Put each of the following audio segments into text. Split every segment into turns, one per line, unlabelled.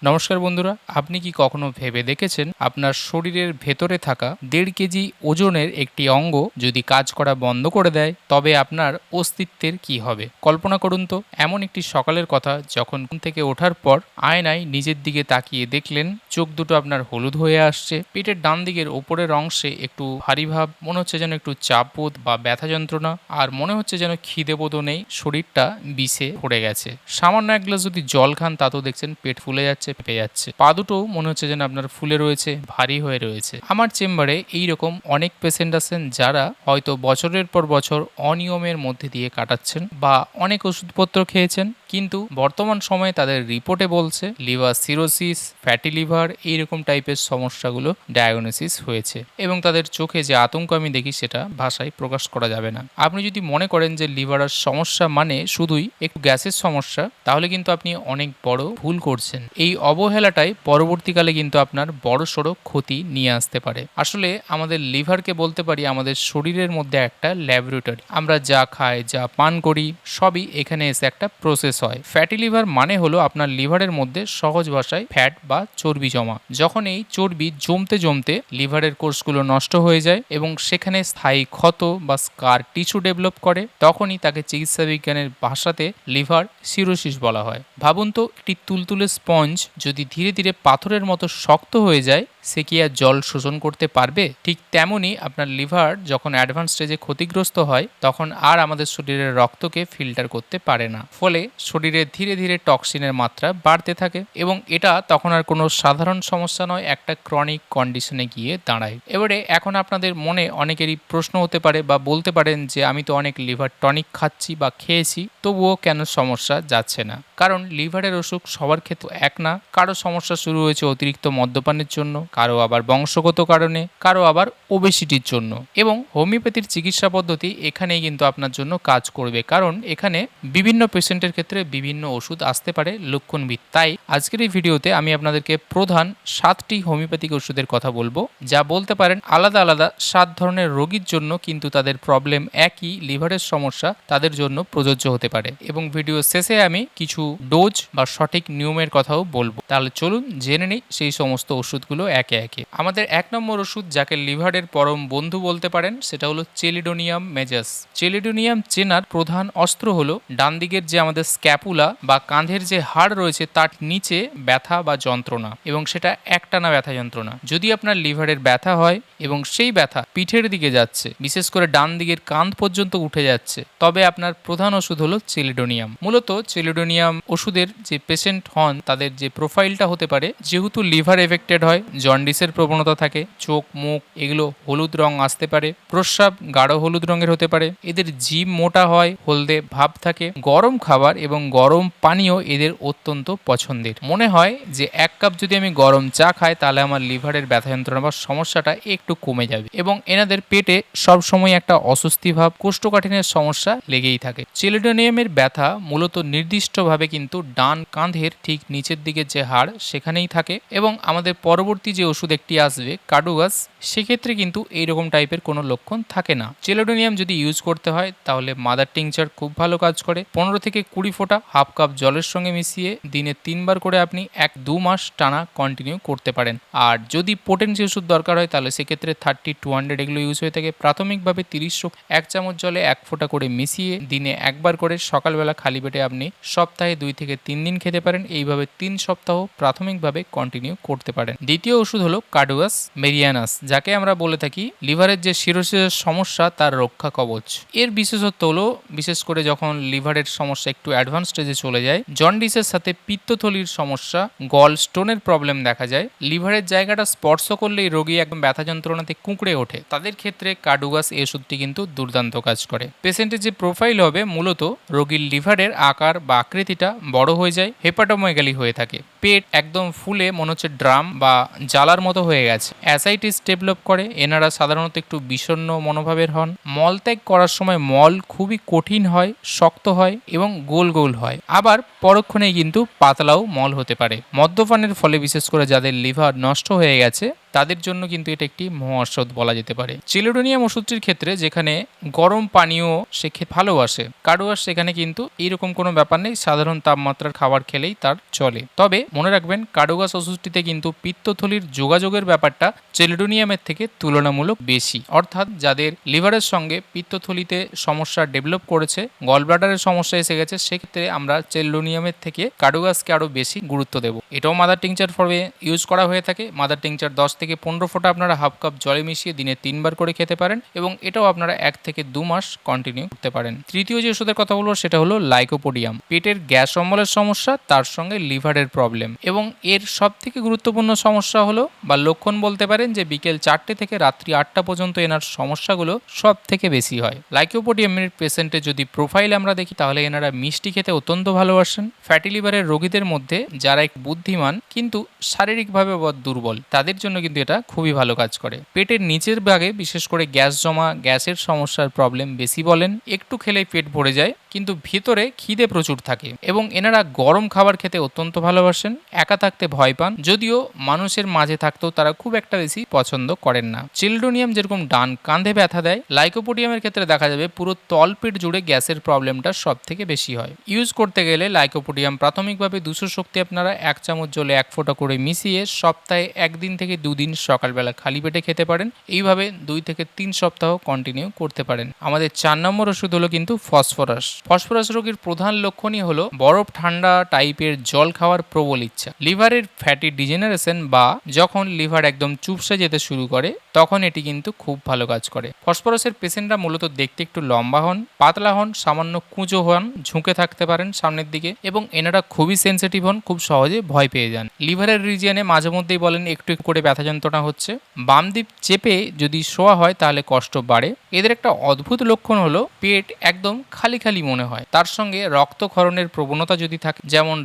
নমস্কার বন্ধুরা, আপনি কি কখনো ভেবে দেখেছেন আপনার শরীরের ভেতরে থাকা ১.৫ কেজি ওজনের একটি অঙ্গ যদি কাজ করা বন্ধ করে দেয় তবে আপনার অস্তিত্বের কি হবে? কল্পনা করুন তো এমন একটি সকালের কথা যখন ঘুম থেকে ওঠার পর আয়নায় নিজের দিকে তাকিয়ে দেখলেন চোখ দুটো আপনার হলুদ হয়ে আসছে, পেটের ডান দিকের ওপরের অংশে একটু ভারী ভাব, মনে হচ্ছে যেন একটু চাপ বোধ বা ব্যথা যন্ত্রণা, আর মনে হচ্ছে যেন খিদে বোধও নেই, শরীরটা বিষে ভরে গেছে। সামান্য এক গ্লাস যদি জল খান তাতেও দেখছেন পেট ফুলে যাচ্ছে, পেয়ে যাচ্ছে। পা দুটো মনে হচ্ছে যেন আপনার ফুলে রয়েছে, ভারী হয়ে রয়েছে। আমার চেম্বারে এইরকম অনেক পেশেন্ট আছেন যারা হয়তো বছরের পর বছর অনিয়মের মধ্যে দিয়ে কাটাচ্ছেন বা অনেক ওষুধপত্র খেয়েছেন, কিন্তু বর্তমান সময়ে তাদের রিপোর্টে বলছে লিভার সিরোসিস, ফ্যাটি লিভার এইরকম টাইপের সমস্যাগুলো ডায়াগনোসিস হয়েছে, এবং তাদের চোখে যে আতঙ্ক আমি দেখি সেটা ভাষায় প্রকাশ করা যাবে না। আপনি যদি মনে করেন যে লিভারের সমস্যা মানে শুধুই একটু গ্যাসের সমস্যা, তাহলে কিন্তু আপনি অনেক বড় ভুল করছেন। এই অবহেলাটাই পরবর্তীকালে কিন্তু আপনার বড়সড় ক্ষতি নিয়ে আসতে পারে। আসলে আমাদের লিভারকে বলতে পারি আমাদের শরীরের মধ্যে একটা ল্যাবরেটরি। আমরা যা খাই, যা পান করি, সবই এখানে এসে একটা প্রসেস হয়। ফ্যাটি লিভার মানে হলো আপনার লিভারের মধ্যে সহজ ভাষায় ফ্যাট বা চর্বি জমা। যখন এই চর্বি জমতে জমতে লিভারের কোষগুলো নষ্ট হয়ে যায় এবং সেখানে স্থায়ী ক্ষত বা স্কার টিস্যু ডেভেলপ করে, তখনই তাকে চিকিৎসা বিজ্ঞানের ভাষাতে লিভার সিরোসিস বলা হয়। ভাবুন তো, একটি তুলতুলে স্পঞ্জ যদি ধীরে ধীরে পাথরের মতো শক্ত হয়ে যায়, সে কি আর জল শোষণ করতে পারবে? ঠিক তেমনই আপনার লিভার যখন অ্যাডভান্স স্টেজে ক্ষতিগ্রস্ত হয় তখন আর আমাদের শরীরের রক্তকে ফিল্টার করতে পারে না, ফলে শরীরে ধীরে ধীরে টক্সিনের মাত্রা বাড়তে থাকে এবং এটা তখন আর কোনো সাধারণ সমস্যা নয়, একটা ক্রনিক কন্ডিশনে গিয়ে দাঁড়ায়। এবারে এখন আপনাদের মনে অনেকেরই প্রশ্ন হতে পারে বা বলতে পারেন যে আমি তো অনেক লিভার টনিক খাচ্ছি বা খেয়েছি, তবুও কেন সমস্যা যাচ্ছে না? কারণ লিভারের অসুখ সবার ক্ষেত্রে এক না। কারো সমস্যা শুরু হয়েছে অতিরিক্ত মদ্যপানের জন্য, কারো আবার বংশগত কারণে, কারো আবার ওবেসিটির জন্য। এবং হোমিওপ্যাথির চিকিৎসা পদ্ধতি এখানেই কিন্তু আপনার জন্য কাজ করবে, কারণ এখানে বিভিন্ন পেশেন্টের ক্ষেত্রে বিভিন্ন ওষুধ আসতে পারে লক্ষণভিত্তিক। তাই আজকের এই ভিডিওতে আমি আপনাদেরকে প্রধান 7টি হোমিওপ্যাথিক ওষুধের কথা বলবো, যা বলতে পারেন আলাদা আলাদা 7 ধরনের রোগীর জন্য কিন্তু তাদের প্রবলেম একই, লিভারের সমস্যা তাদের জন্য প্রযোজ্য হতে পারে। এবং ভিডিও শেষে আমি কিছু ডোজ বা সঠিক নিয়মের কথাও বলবো। তাহলে চলুন জেনে নিই সেই সমস্ত ওষুধগুলো একে একে। আমাদের 1 নম্বর ওষুধ, যাকে লিভারের পরম বন্ধু বলতে পারেন, সেটা হলো চেলিডোনিয়াম মেজাস। চেলিডোনিয়াম চেনার প্রধান অস্ত্র হলো ডান দিকের যে আমাদের স্ক্যাপুলা বা কাঁধের যে হাড় রয়েছে তার নিচে ব্যথা বা যন্ত্রণা, এবং সেটা একটানা ব্যথা যন্ত্রণা। যদি আপনার লিভারের ব্যথা হয় এবং সেই ব্যথা পিঠের দিকে যাচ্ছে, বিশেষ করে ডান দিকের কাঁধ পর্যন্ত উঠে যাচ্ছে, তবে আপনার প্রধান ওষুধ হলো চেলিডোনিয়াম। মূলত চেলিডোনিয়াম ওষুধের যে পেশেন্ট হন তাদের যে প্রোফাইলটা হতে পারে, যেহেতু লিভার এফেক্টেড হয়, জন্ডিসের প্রবণতা থাকে, চোখ মুখ এগুলো হলুদ রং আসতে পারে, প্রস্রাব গাঢ় হলুদ রঙের হতে পারে, এদের জিভ মোটা হয়, হলদে ভাব থাকে, গরম খাবার এবং গরম পানীয় এদের অত্যন্ত পছন্দের। মনে হয় যে 1 কাপ যদি আমি গরম চা খাই তাহলে আমার লিভারের ব্যথা যন্ত্রণা বা সমস্যাটা একটু কমে যাবে। এবং এনাদের পেটে সবসময় একটা অস্বস্তি ভাব, কোষ্ঠকাঠিন্যের সমস্যা লেগেই থাকে। চেলিডোনিয়ামের ব্যথা মূলত নির্দিষ্টভাবে কিন্তু ডান কাঁধের ঠিক নিচের দিকে যে হাড় সেখানেই থাকে। এবং আমাদের পরবর্তী যে ওষুধ একটি আসবে কাডুগাস, সেক্ষেত্রে কিন্তু এইরকম টাইপের কোনো লক্ষণ থাকে না। চেলিডোনিয়াম যদি ইউজ করতে হয় তাহলে মাদার টিংচার খুব ভালো কাজ করে। 15 থেকে 20 ফোঁটা হাফ কাপ জলের সঙ্গে মিশিয়ে দিনে 3 বার করে আপনি 1-2 মাস টানা কন্টিনিউ করতে পারেন। আর যদি পোটেন্সি ওষুধ দরকার হয় তাহলে সেক্ষেত্রে 30-200 এগুলো ইউজ হয়ে থাকে। প্রাথমিকভাবে 30 1 চামচ জলে 1 ফোঁটা করে মিশিয়ে দিনে 1 বার করে সকালবেলা খালি পেটে আপনি সপ্তাহে 2 থেকে 3 দিন খেতে পারেন। এইভাবে 3 সপ্তাহ প্রাথমিকভাবে কন্টিনিউ করতে পারেন। দ্বিতীয় ওষুধ হলো কাডুগাস মেরিয়ানাস, যাকে আমরা বলে থাকি লিভারের যে সিরোসিসের সমস্যা তার রক্ষা কবচ। এর বিশেষত্ব হলো বিশেষ করে যখন লিভারের সমস্যা একটু অ্যাডভান্স স্টেজে চলে যায়, জন্ডিসের সাথে পিত্তথলির সমস্যা, গল স্টোনের প্রবলেম দেখা যায়, লিভারের জায়গাটা স্পর্শ করলেই রোগী একদম ব্যথা যন্ত্রণাতে কুঁকড়ে ওঠে, তাদের ক্ষেত্রে কাডুগাস এই ওষুধটি কিন্তু দুর্দান্ত কাজ করে। পেশেন্টের যে প্রোফাইল হবে, মূলত রোগীর লিভারের আকার বা আকৃতিটা বড় হয়ে যায়, হেপাটোমেগালি হয়ে থাকে, পেট একদম ফুলে মনে হচ্ছে ড্রাম বা জ্বালার মতো হয়ে গেছে, অ্যাসাইটিস ডেভেলপ করে। এনারা সাধারণত একটু বিষণ্ণ মনোভাবের হন। মলত্যাগ করার সময় মল খুবই কঠিন হয়, শক্ত হয় এবং গোল গোল হয়, আবার পরক্ষণেই কিন্তু পাতলাও মল হতে পারে। মদ্যপানের ফলে বিশেষ করে যাদের লিভার নষ্ট হয়ে গেছে তাদের জন্য কিন্তু এটা একটি মহাঔষধ বলা যেতে পারে। চিলেডোনিয়াম ওষুধটির ক্ষেত্রে যেখানে গরম পানীয় সে ভালোবাসে, কার্ডুয়াস সেখানে কিন্তু এইরকম কোনো ব্যাপার নেই, সাধারণ তাপমাত্রার খাবার খেলেই তার চলে। তবে মনে রাখবেন কার্ডুয়াস ওষুধটিতে কিন্তু পিত্তথলির যোগাযোগের ব্যাপারটা চিলেডোনিয়ামের থেকে তুলনামূলক বেশি, অর্থাৎ যাদের লিভারের সঙ্গে পিত্তথলিতে সমস্যা ডেভেলপ করেছে, গলব্লাডারের সমস্যা এসে গেছে, সেক্ষেত্রে আমরা চিলেডোনিয়ামের থেকে কার্ডুয়াসকে আরও বেশি গুরুত্ব দেব। এটাও মাদার টিংচার ফর্মে ইউজ করা হয়ে থাকে। মাদার টিংচার 10 থেকে 15 ফোঁটা আপনারা হাফ কাপ জলে মিশিয়ে দিনে 3 বার করে খেতে পারেন এবং এটাও আপনারা 1 থেকে 2 মাস কন্টিনিউ করতে পারেন। তৃতীয় যে ওষুধের কথা বলবো সেটা হলো লাইকোপোডিয়াম। পেটের গ্যাস অম্বলের সমস্যা, তার সঙ্গে লিভারের প্রবলেম, এবং এর সব থেকে গুরুত্বপূর্ণ সমস্যা হলো বা লক্ষণ বলতে পারেন যে বিকেল 4টে থেকে রাত্রি 8টা পর্যন্ত এনার সমস্যাগুলো সব থেকে বেশি হয়। লাইকোপোডিয়ামের পেশেন্টের যদি প্রোফাইল আমরা দেখি তাহলে এনারা মিষ্টি খেতে অত্যন্ত ভালোবাসেন। ফ্যাটি লিভারের রোগীদের মধ্যে যারা একটু বুদ্ধিমান কিন্তু শারীরিকভাবে দুর্বল, তাদের জন্য কিন্তু এটা খুবই ভালো কাজ করে। পেটের নিচের ভাগে বিশেষ করে গ্যাস জমা, গ্যাসের সমস্যার প্রবলেম বেশি বলেন, একটু খেলেই পেট ভরে যায় কিন্তু ভিতরে খিদে প্রচুর থাকে, এবং এনারা গরম খাবার খেতে অত্যন্ত ভালোবাসেন। একা থাকতে ভয় পান, যদিও মানুষের মাঝে থাকতেও তারা খুব একটা বেশি পছন্দ করেন না। চিলেডোনিয়াম যেরকম ডান কাঁধে ব্যথা দেয়, লাইকোপোডিয়ামের ক্ষেত্রে দেখা যাবে পুরো তলপেট জুড়ে গ্যাসের প্রবলেমটা সব থেকে বেশি হয়। ইউজ করতে গেলে লাইকোপোডিয়াম প্রাথমিকভাবে 200 শক্তি আপনারা 1 চামচ জলে 1 ফোঁটা করে মিশিয়ে সপ্তাহে 1 দিন থেকে 2 দিন সকালবেলা খালি পেটে খেতে পারেন। এইভাবে 2 থেকে 3 সপ্তাহ কন্টিনিউ করতে পারেন। আমাদের 4 নম্বর ওষুধ হলো কিন্তু ফসফরাস। ফসফরাস রোগীর প্রধান লক্ষণই হলো বরফ ঠান্ডা টাইপের জল খাওয়ার প্রবল ইচ্ছা। লিভারের ফ্যাটি ডিজেনারেশন বা যখন লিভার একদম চুপসে যেতে শুরু করে তখন এটি কিন্তু খুব ভালো কাজ করে। ফসফরাসের পেশেন্টরা মূলত দেখতে একটু লম্বা হন, পাতলা হন, সামান্য কুঁজো হন, ঝুঁকে থাকতে পারেন সামনের দিকে, এবং এনারা খুবই সেন্সিটিভ হন, খুব সহজে ভয় পেয়ে যান। লিভারের রিজিয়নে মাঝে মধ্যেই বলেন একটু একটু করে ব্যথা যন্ত্রণা হচ্ছে। বাম দিক চেপে যদি শোয়া হয় তাহলে কষ্ট বাড়ে। এদের একটা অদ্ভুত লক্ষণ হলো পেট একদম খালি খালি মনে হয়। তার সঙ্গে রক্তক্ষরণের প্রবণতা যদি থাকে, যেমন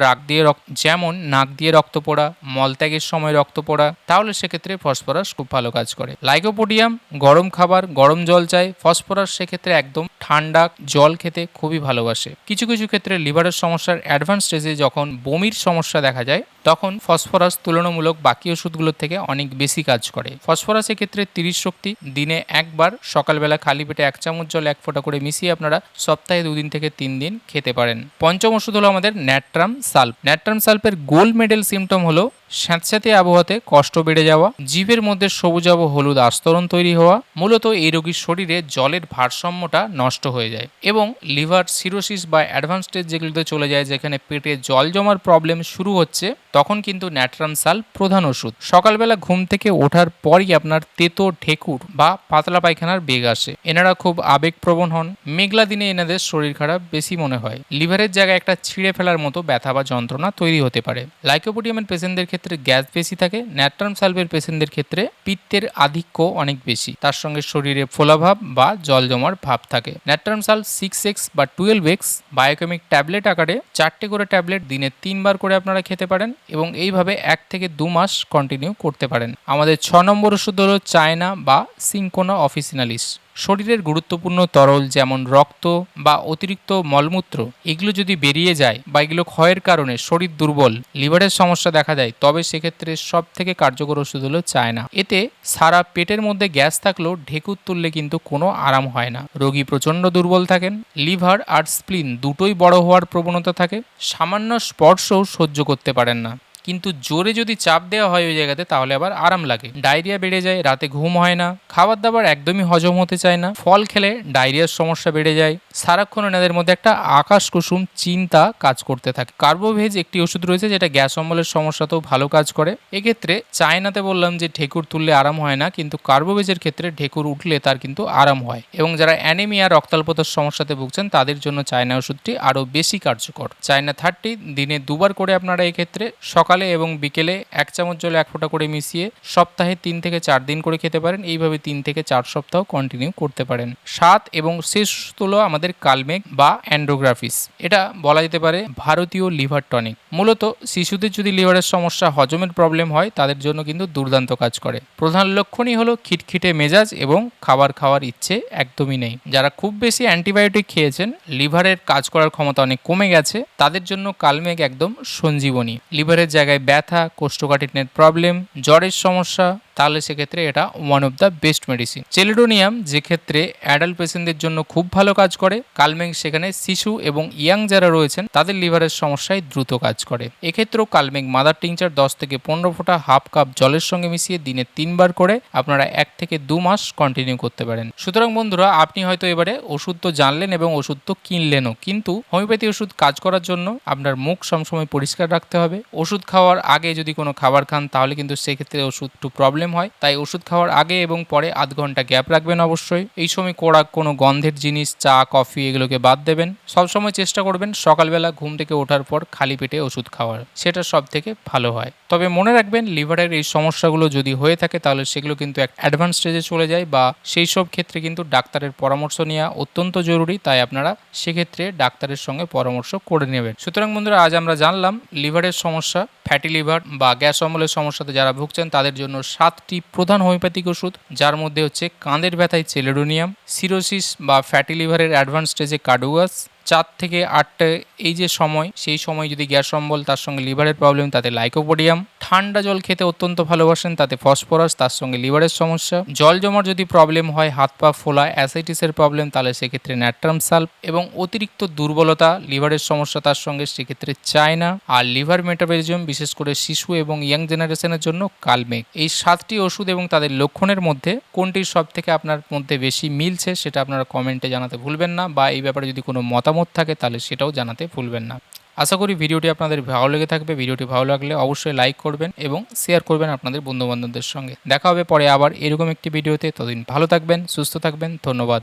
নাক দিয়ে রক্ত পড়া, মলত্যাগের সময় রক্ত পড়া, তাহলে সেক্ষেত্রে ফসফরাস খুব ভালো কাজ করে। লাইকোপোডিয়াম গরম খাবার, গরম জল চায়, ফসফরাস সেক্ষেত্রে একদম ঠান্ডা জল খেতে খুবই ভালোবাসে। কিছু কিছু ক্ষেত্রে লিভারের সমস্যার অ্যাডভান্স স্টেজে যখন বমির সমস্যা দেখা যায় তখন ফসফরাস তুলনামূলক বাকি ওষুধগুলোর থেকে অনেক বেশি কাজ করে। ফসফরাসের ক্ষেত্রে 30 শক্তি দিনে 1 বার সকালবেলা খালি পেটে 1 চামচ জল 1 ফোঁটা করে মিশিয়ে আপনারা সপ্তাহে 2 দিন থেকে 3 দিন খেতে পারেন। পঞ্চম ওষুধ হলো আমাদের natrum সাল্প। Natrum সাল্পের gold medal symptom হলো স্যাঁতস্যাঁতে আবহাওয়াতে কষ্ট বেড়ে যাওয়া, জিভের মধ্যে সবুজাভ হলুদ আস্তরণ তৈরি হওয়া। মূলত এই রোগীর শরীরে জলের ভারসাম্যটা নষ্ট হয়ে যায় এবং লিভার সিরোসিস বা অ্যাডভান্স স্টেজ যেগুলোতে চলে যায়, যেখানে পেটে জল জমার প্রবলেম শুরু হচ্ছে, তখন কিন্তু ন্যাট্রাম সাল্প প্রধান ওষুধ। সকালবেলা ঘুম থেকে ওঠার পরই আপনার তেতো ঢেকুর বা পাতলা পায়খানার বেগ আসে। এনারা খুব আবেগপ্রবণ হন। মেঘলা দিনে এনাদের শরীর খারাপ বেশি মনে হয়। লিভারের জায়গায় একটা ছিঁড়ে ফেলার মতো ব্যথা বা যন্ত্রণা তৈরি হতে পারে। লাইকোপোডিয়ামের পেশেন্টদের ক্ষেত্রে গ্যাস বেশি থাকে। ন্যাট্রাম সাল্পের পেশেন্টদের ক্ষেত্রে পিত্তের আধিক্য অনেক বেশি, তার সঙ্গে শরীরে ফোলাভাব বা জল জমার ভাব থাকে। ন্যাট্রাম সাল্প 6x বা 12x বায়োকেমিক ট্যাবলেট আকারে 4টে করে ট্যাবলেট দিনে 3 বার করে আপনারা খেতে পারেন এবং এইভাবে 1 থেকে 2 মাস কন্টিনিউ করতে পারেন। আমাদের 6 নম্বর ওষুধ হলো চায়না বা সিঙ্কোনা অফিসিনালিস। শরীরের গুরুত্বপূর্ণ তরল যেমন রক্ত বা অতিরিক্ত মলমূত্র এগুলো যদি বেরিয়ে যায় বা এগুলো ক্ষয়ের কারণে শরীর দুর্বল, লিভারের সমস্যা দেখা দেয়, তবে সেক্ষেত্রে সব থেকে কার্যকর ওষুধ হলো চায়না। এতে সারা পেটের মধ্যে গ্যাস থাকলেও ঢেকুর তুললে কিন্তু কোনো আরাম হয় না। রোগী প্রচণ্ড দুর্বল থাকেন। লিভার আর স্প্লিন দুটোই বড় হওয়ার প্রবণতা থাকে। সামান্য স্পর্শও সহ্য করতে পারেন না, কিন্তু জোরে যদি চাপ দেওয়া হয় ওই জায়গাতে তাহলে আবার আরাম লাগে। ডায়রিয়া বেড়ে যায়, রাতে ঘুম হয় না, খাবার দাবার একদমই হজম হতে চায় না, ফল খেলে ডায়রিয়ার সমস্যা বেড়ে যায়। সারাক্ষণ এনাদের মধ্যে একটা আকাশ কুসুম চিন্তা কাজ করতে থাকে। কার্বোভেজ একটি ওষুধ রয়েছে যেটা গ্যাস অম্বলের সমস্যাতেও ভালো কাজ করে। এক্ষেত্রে চায়নাতে বললাম যে ঢেকুর তুললে আরাম হয় না, কিন্তু কার্বোভেজের ক্ষেত্রে ঢেকুর উঠলে তার কিন্তু আরাম হয়, এবং যারা অ্যানিমিয়া রক্তাল্পতার সমস্যাতে ভুগছেন তাদের জন্য চায়না ওষুধটি আরও বেশি কার্যকর। চায়না 30 দিনে 2 বার করে আপনারা এক্ষেত্রে সকালে এবং বিকেলে 1 চামচ জলে 1 ফোঁটা করে মিশিয়ে সপ্তাহে 3 থেকে 4 দিন করে খেতে পারেন। এইভাবে 3 থেকে 4 সপ্তাহ কন্টিনিউ করতে পারেন। 7 এবং শেষ হলো আমাদের কালমেগ বা অ্যান্ড্রোগ্রাফিস। এটা বলা যেতে পারে ভারতীয় লিভার টনিক। মূলত শিশুদের যদি লিভারের সমস্যা, হজমের প্রবলেম হয় তাদের জন্য কিন্তু দুর্দান্ত কাজ করে। প্রধান লক্ষণই হলো খিটখিটে মেজাজ এবং খাবার খাওয়ার ইচ্ছে একদমই নেই। যারা খুব বেশি অ্যান্টিবায়োটিক খেয়েছেন, লিভারের কাজ করার ক্ষমতা অনেক কমে গেছে, তাদের জন্য কালমেগ একদম সঞ্জীবনী। লিভারের জায়গায় ব্যথা, কোষ্ঠকাঠিন্যের প্রবলেম, জ্বরের সমস্যা, তাহলে সেক্ষেত্রে এটা one of the best medicine. Chelidonium যে ক্ষেত্রে অ্যাডাল্ট পেশেন্টদের জন্য খুব ভালো কাজ করে, কালমেঘ সেখানে শিশু এবং ইয়াং যারা রয়েছেন তাদের লিভারের সমস্যায় দ্রুত কাজ করে। এক্ষেত্রেও কালমেঘ মাদার টিংচার 10 থেকে 15 ফোঁটা হাফ কাপ জলের সঙ্গে মিশিয়ে দিনে 3 বার করে আপনারা 1 থেকে 2 মাস কন্টিনিউ করতে পারেন। সুতরাং বন্ধুরা, আপনি হয়তো এবারে ওষুধ তো জানলেন এবং ওষুধ তো কিনলেনও, কিন্তু হোমিওপ্যাথি ওষুধ কাজ করার জন্য আপনার মুখ সবসময় পরিষ্কার রাখতে হবে। ওষুধ খাওয়ার আগে যদি কোনো খাবার খান তাহলে কিন্তু সেক্ষেত্রে ওষুধ একটু প্রবলেম হয়, তাই ওষুধ খাওয়ার আগে এবং পরে আধ ঘন্টা গ্যাপ রাখবেন অবশ্যই। এই সময় কড়া কোনো গন্ধের জিনিস, চা কফি এগুলোকে বাদ দেবেন। সবসময় চেষ্টা করবেন সকালবেলা ঘুম থেকে ওঠার পর খালি পেটে ওষুধ খাওয়ার, সেটা সব থেকে ভালো হয়। তবে মনে রাখবেন, লিভারের এই সমস্যাগুলো যদি হয়ে থাকে তাহলে সেগুলো কিন্তু এক অ্যাডভান্স স্টেজে চলে যায়, বা সেই সব ক্ষেত্রে কিন্তু ডাক্তারের পরামর্শ নেওয়া অত্যন্ত জরুরি। তাই আপনারা সেক্ষেত্রে ডাক্তারের সঙ্গে পরামর্শ করে নেবেন। সুতরাং বন্ধুরা, আজ আমরা জানলাম লিভারের সমস্যা, ফ্যাটি লিভার বা গ্যাস অম্বলের সমস্যাতে যারা ভুগছেন তাদের জন্য 7টি প্রধান হোমিওপ্যাথিক ওষুধ, যার মধ্যে হচ্ছে কাঁধের ব্যথায় চেলিডোনিয়াম, সিরোসিস বা ফ্যাটি লিভারের অ্যাডভান্স স্টেজে কার্ডুয়াস, 4 থেকে 8 এই যে সময়, সেই সময় যদি গ্যাস অম্বল তার সঙ্গে লিভারের প্রবলেম তাতে লাইকোপোডিয়াম, ঠান্ডা জল খেতে অত্যন্ত ভালোবাসেন তাতে ফসফরাস, তার সঙ্গে লিভারের সমস্যা, জল জমার যদি প্রবলেম হয়, হাত পা ফোলা, অ্যাসাইটিসের প্রবলেম তাহলে সেক্ষেত্রে ন্যাট্রাম সাল্প, এবং অতিরিক্ত দুর্বলতা লিভারের সমস্যা তার সঙ্গে সেক্ষেত্রে চায়না, আর লিভার মেটাবলিজম বিশেষ করে শিশু এবং ইয়াং জেনারেশনের জন্য কালমেঘ। এই 7টি ওষুধ এবং তাদের লক্ষণের মধ্যে কোনটির সব থেকে আপনার মধ্যে বেশি মিলছে সেটা আপনারা কমেন্টে জানাতে ভুলবেন না, বা এই ব্যাপারে যদি কোনো মতামত থাকে তাহলে সেটাও জানাতে ভুলবেন না। আশা করি ভিডিওটি আপনাদের ভালো লেগে থাকবে। ভিডিওটি ভালো লাগলে অবশ্যই লাইক করবেন এবং শেয়ার করবেন আপনাদের বন্ধুবান্ধবদের সঙ্গে। দেখা হবে পরে আবার এরকম একটি ভিডিওতে। ততদিন ভালো থাকবেন, সুস্থ থাকবেন। ধন্যবাদ।